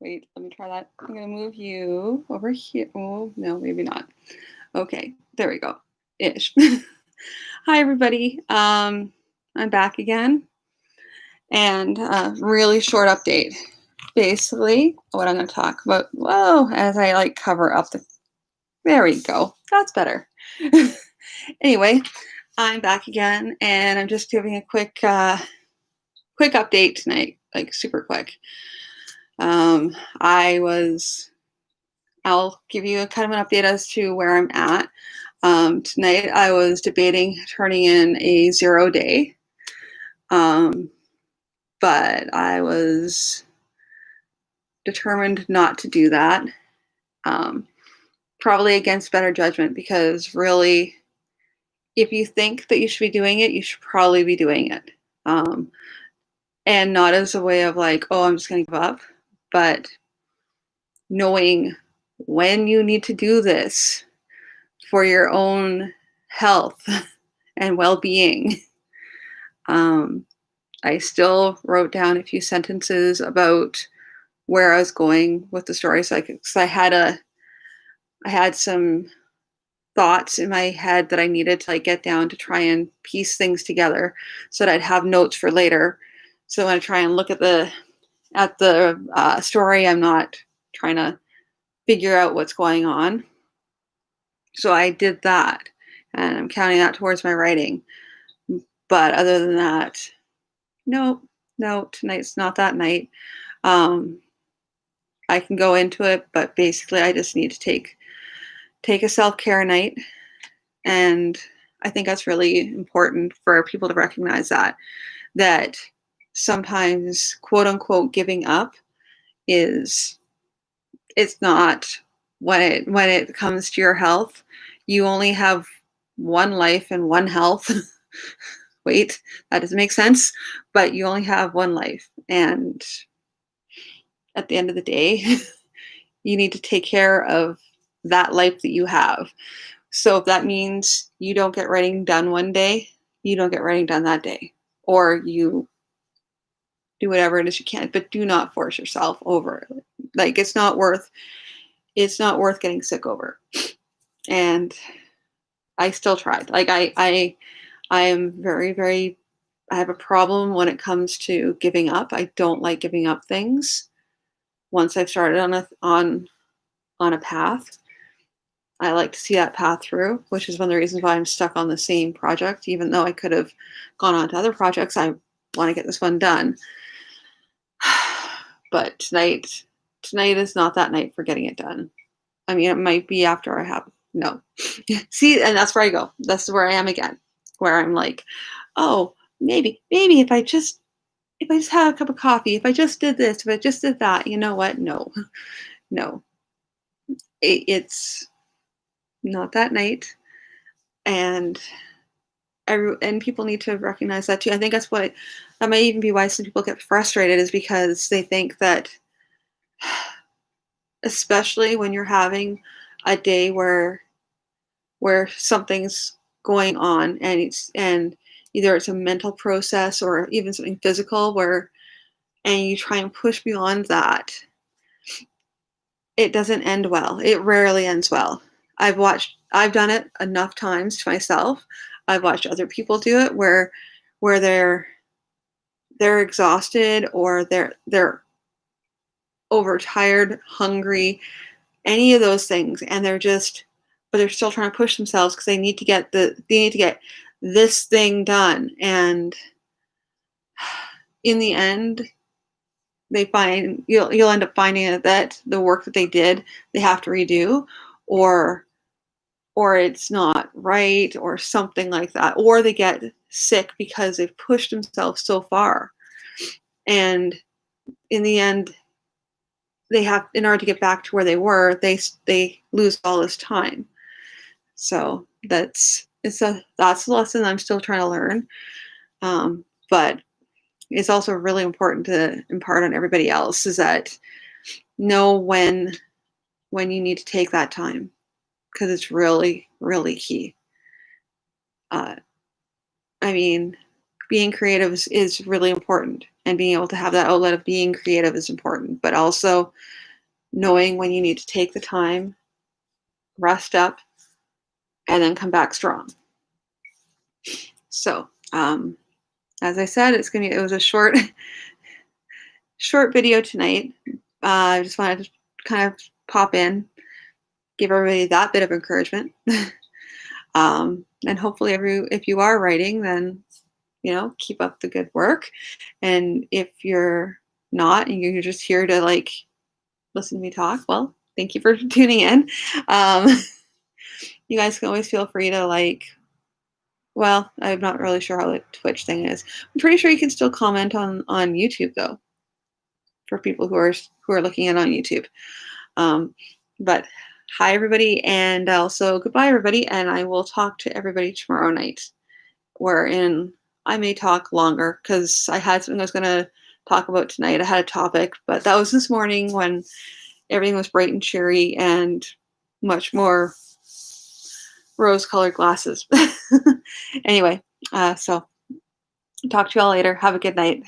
Wait, let me try that. I'm going to move you over here. Oh, no, maybe not. Okay, there we go. Ish. Hi, everybody. I'm back again. And really short update. Basically, what I'm going to talk about, whoa, as I like cover up the, there we go. That's better. Anyway, I'm back again, and I'm just giving a quick update tonight, like super quick. I'll give you a kind of an update as to where I'm at. Tonight I was debating turning in a 0 day, but I was determined not to do that, probably against better judgment, because really, if you think that you should be doing it, you should probably be doing it. And not as a way of like, oh, I'm just going to give up, but knowing when you need to do this for your own health and well-being. I still wrote down a few sentences about where I was going with the story. So I had some thoughts in my head that I needed to like get down to try and piece things together so that I'd have notes for later. So when I try and look at the story, I'm not trying to figure out what's going on. So I did that, and I'm counting that towards my writing. But other than that, no, tonight's not that night. I can go into it, but basically I just need to take a self-care night. And I think that's really important for people to recognize that sometimes, quote unquote, giving up it's not, when it comes to your health, you only have one life and one health. Wait, that doesn't make sense, but you only have one life. And at the end of the day, you need to take care of that life that you have. So if that means you don't get writing done one day, you don't get writing done that day, or you do whatever it is you can, but do not force yourself over. Like, it's not worth getting sick over. And I still tried. Like, I am very, very, I have a problem when it comes to giving up. I don't like giving up things. Once I've started on a path, I like to see that path through, which is one of the reasons why I'm stuck on the same project. Even though I could have gone on to other projects, I want to get this one done. But tonight is not that night for getting it done. I mean, it might be after I have, no. See, and that's where I go. That's where I am again, where I'm like, oh, maybe if I just had a cup of coffee, if I just did this, if I just did that, you know what? No. It's not that night. And people need to recognize that too. I think that might even be why some people get frustrated, is because they think that, especially when you're having a day where something's going on, and either it's a mental process or even something physical, and you try and push beyond that, it doesn't end well. It rarely ends well. I've done it enough times to myself. I've watched other people do it where they're exhausted, or they're overtired, hungry, any of those things, and but they're still trying to push themselves because they need to get this thing done. And in the end, you'll end up finding that the work that they did, they have to redo, or it's not right, or something like that, or they get sick because they've pushed themselves so far. And in the end, in order to get back to where they were, they lose all this time. So that's the lesson I'm still trying to learn. But it's also really important to impart on everybody else, is that know when you need to take that time, because it's really, really key. I mean, being creative is really important, and being able to have that outlet of being creative is important, but also knowing when you need to take the time, rest up, and then come back strong. So, as I said, it was a short video tonight. I just wanted to kind of pop in, give everybody that bit of encouragement. And hopefully if you are writing, then, keep up the good work. And if you're not, and you're just here to like listen to me talk, well, thank you for tuning in. Um, you guys can always feel free to well, I'm not really sure how the Twitch thing is. I'm pretty sure you can still comment on YouTube though, for people who are looking in on YouTube. But hi everybody, and also goodbye everybody, and I will talk to everybody tomorrow night. Wherein I may talk longer because I had something I was going to talk about tonight. I had a topic, but that was this morning when everything was bright and cheery and much more rose-colored glasses. Anyway, so talk to you all later. Have a good night.